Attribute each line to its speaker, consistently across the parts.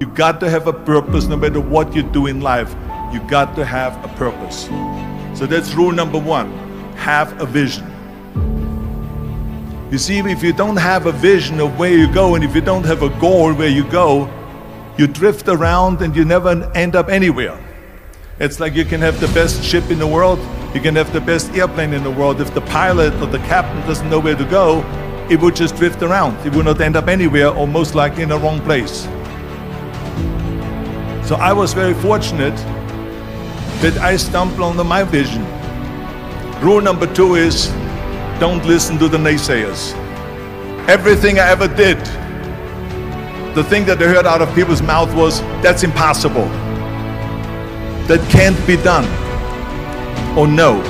Speaker 1: You got to have a purpose no matter what you do in life. You got to have a purpose. So that's rule number one. Have a vision. You see, if you don't have a vision of where you go, and if you don't have a goal where you go, you drift around and you never end up anywhere. It's like you can have the best ship in the world, you can have the best airplane in the world. If the pilot or the captain doesn't know where to go, it will just drift around. It will not end up anywhere, or most likely in the wrong place. So I was very fortunate that I stumbled on my vision. Rule number two is, don't listen to the naysayers. Everything I ever did, the thing that I heard out of people's mouth was, that's impossible. That can't be done. Or no.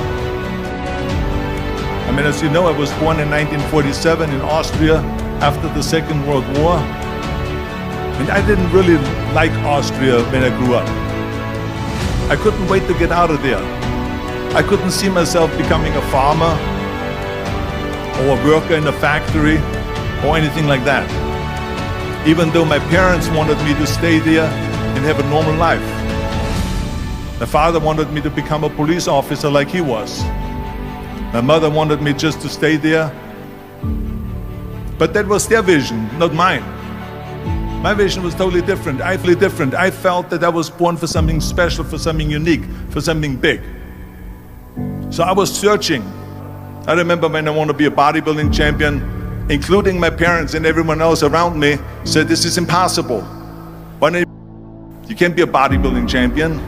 Speaker 1: I mean, as you know, I was born in 1947 in Austria after the Second World War. And I didn't really like Austria when I grew up. I couldn't wait to get out of there. I couldn't see myself becoming a farmer or a worker in a factory or anything like that. Even though my parents wanted me to stay there and have a normal life. My father wanted me to become a police officer like he was. My mother wanted me just to stay there. But that was their vision, not mine. My vision was totally different. I felt that I was born for something special, for something unique, for something big. So I was searching. I remember when I wanted to be a bodybuilding champion, including my parents and everyone else around me, said this is impossible. You can't be a bodybuilding champion.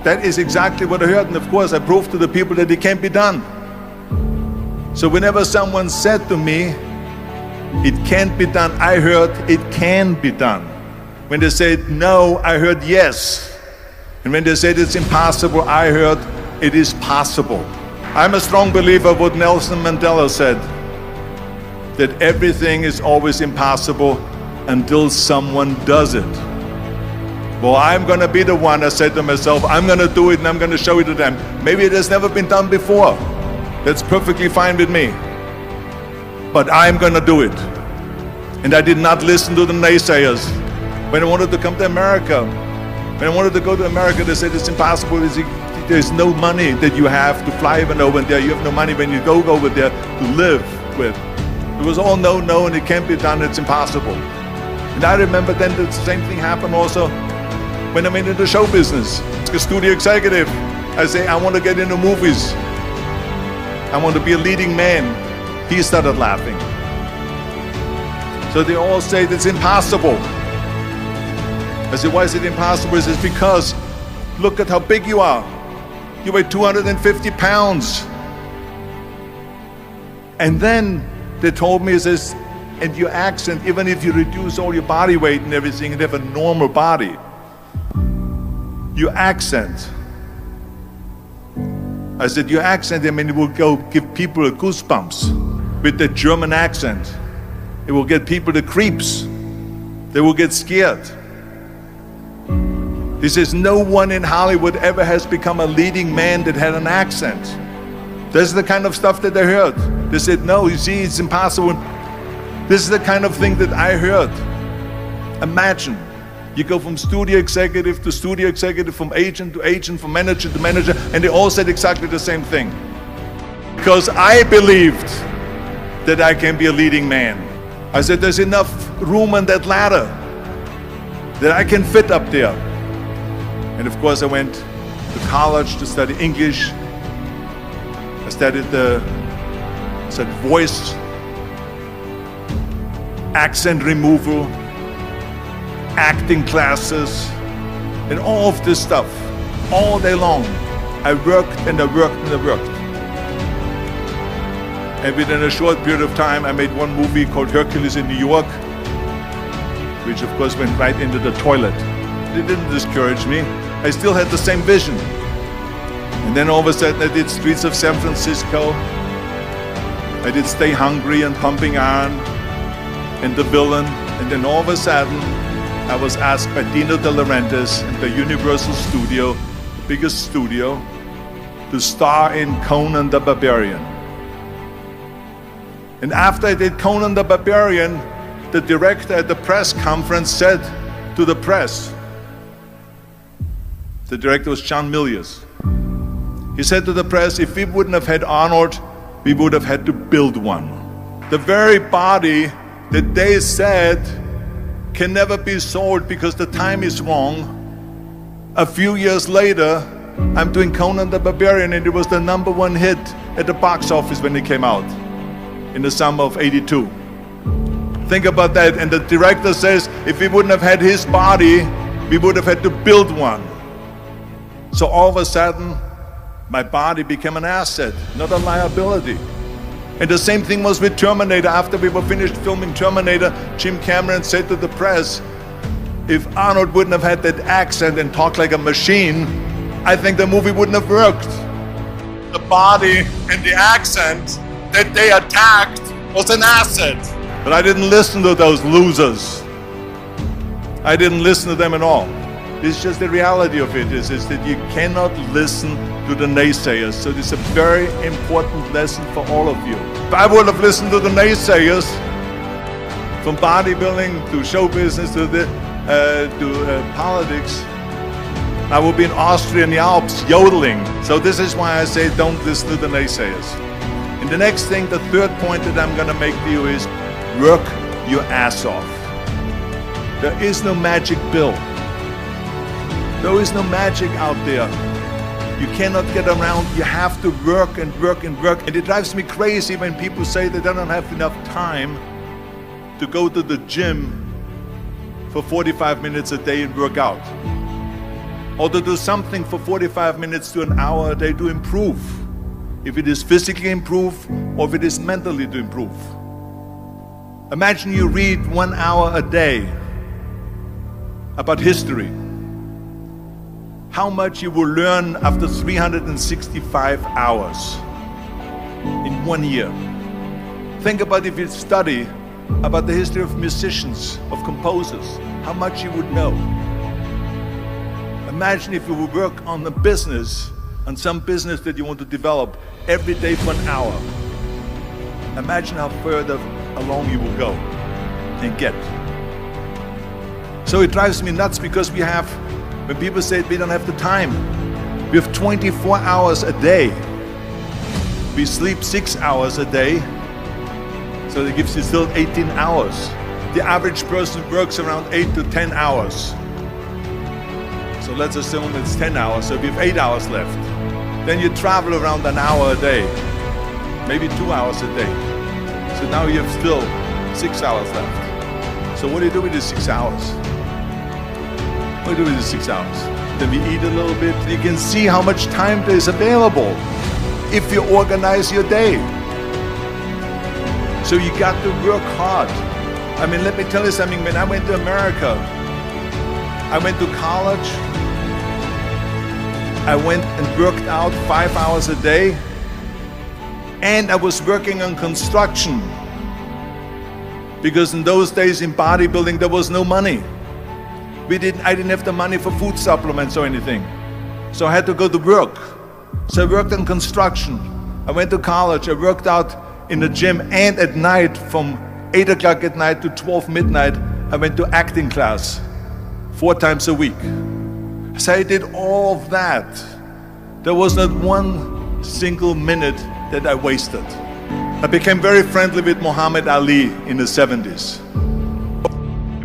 Speaker 1: That is exactly what I heard, and of course I proved to the people that it can't be done. So whenever someone said to me, it can't be done, I heard it can be done. When they said no, I heard yes. And when they said it's impossible, I heard it is possible. I'm a strong believer of what Nelson Mandela said, that everything is always impossible until someone does it. Well, I'm gonna be the one, I said to myself, I'm gonna do it and I'm gonna show it to them. Maybe it has never been done before. That's perfectly fine with me. But I'm gonna do it. And I did not listen to the naysayers. When I wanted to come to America, when I wanted to go to America, they said it's impossible. There's no money that you have to fly even over there. You have no money when you go over there to live with. It was all no, and it can't be done, it's impossible. And I remember then the same thing happened also when I went into show business. As a studio executive, I say, I want to get into movies. I want to be a leading man. He started laughing. So they all say it's impossible. I said, why is it impossible? He says, because look at how big you are. You weigh 250 pounds. And then they told me, he says, and your accent, even if you reduce all your body weight and everything and have a normal body, your accent. I said, your accent, I mean, it will go give people a goosebumps with the German accent. It will get people the creeps. They will get scared. He says, no one in Hollywood ever has become a leading man that had an accent. This is the kind of stuff that I heard. They said, no, you see, it's impossible. This is the kind of thing that I heard. Imagine, you go from studio executive to studio executive, from agent to agent, from manager to manager, and they all said exactly the same thing. Because I believed that I can be a leading man. I said, there's enough room on that ladder that I can fit up there. And of course I went to college to study English. I studied voice, accent removal, acting classes, and all of this stuff, all day long. I worked and I worked and I worked. And within a short period of time, I made one movie called Hercules in New York, which of course went right into the toilet. It didn't discourage me. I still had the same vision. And then all of a sudden I did Streets of San Francisco. I did Stay Hungry and Pumping Iron and The Villain. And then all of a sudden I was asked by Dino De Laurentiis and the Universal Studio, the biggest studio, to star in Conan the Barbarian. And after I did Conan the Barbarian, the director at the press conference said to the press, the director was John Milius. He said to the press, if we wouldn't have had Arnold, we would have had to build one. The very body that they said can never be sold because the time is wrong. A few years later, I'm doing Conan the Barbarian, and it was the #1 hit at the box office when it came out in the summer of '82. Think about that. And the director says, if we wouldn't have had his body, we would have had to build one. So all of a sudden, my body became an asset, not a liability. And the same thing was with Terminator. After we were finished filming Terminator, Jim Cameron said to the press, if Arnold wouldn't have had that accent and talked like a machine, I think the movie wouldn't have worked. The body and the accent that they attacked was an asset. But I didn't listen to those losers. I didn't listen to them at all. It's just the reality of it is that you cannot listen to the naysayers. So this is a very important lesson for all of you. If I would have listened to the naysayers, from bodybuilding to show business to politics, I would be in Austria in the Alps yodeling. So this is why I say don't listen to the naysayers. And the next thing, the third point that I'm going to make to you is work your ass off. There is no magic pill. There is no magic out there. You cannot get around. You have to work and work and work. And it drives me crazy when people say they don't have enough time to go to the gym for 45 minutes a day and work out. Or to do something for 45 minutes to an hour a day to improve. If it is physically improve or if it is mentally to improve. Imagine you read 1 hour a day about history. How much you will learn after 365 hours in 1 year. Think about if you study about the history of musicians, of composers, how much you would know. Imagine if you would work on a business, on some business that you want to develop every day for an hour. Imagine how further along you will go and get. So it drives me nuts because we have, when people say we don't have the time, we have 24 hours a day. We sleep 6 hours a day, so that gives you still 18 hours. The average person works around 8 to 10 hours. So let's assume it's 10 hours, so we have 8 hours left. Then you travel around an hour a day, maybe 2 hours a day. So now you have still 6 hours left. So what do you do with these 6 hours? What do you do with these 6 hours? Then we eat a little bit. You can see how much time there is available if you organize your day. So you got to work hard. I mean, let me tell you something. When I went to America, I went to college. I went and worked out 5 hours a day. And I was working on construction. Because in those days in bodybuilding, there was no money. I didn't have the money for food supplements or anything. So I had to go to work. So I worked on construction. I went to college. I worked out in the gym, and at night from 8 o'clock at night to 12 midnight, I went to acting class 4 times a week. So I did all of that. There was not one single minute that I wasted. I became very friendly with Muhammad Ali in the 70s.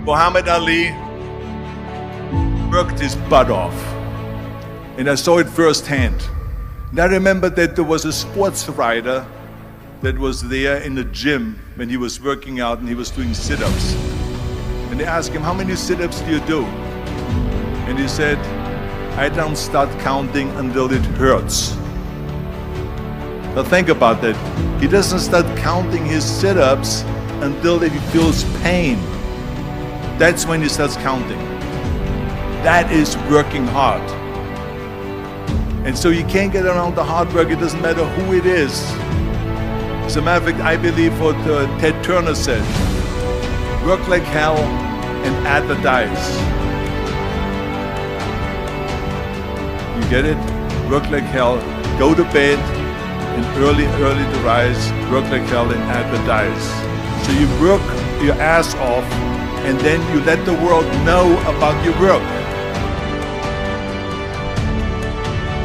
Speaker 1: Muhammad Ali worked his butt off, and I saw it firsthand. And I remember that there was a sports writer that was there in the gym when he was working out and he was doing sit-ups. And they asked him, how many sit-ups do you do? And he said, I don't start counting until it hurts. Now think about that. He doesn't start counting his sit-ups until he feels pain. That's when he starts counting. That is working hard. And so you can't get around the hard work. It doesn't matter who it is. As a matter of fact, I believe what Ted Turner said, work like hell and advertise. You get it? Work like hell, go to bed, and early to rise, work like hell and advertise. So you work your ass off, and then you let the world know about your work.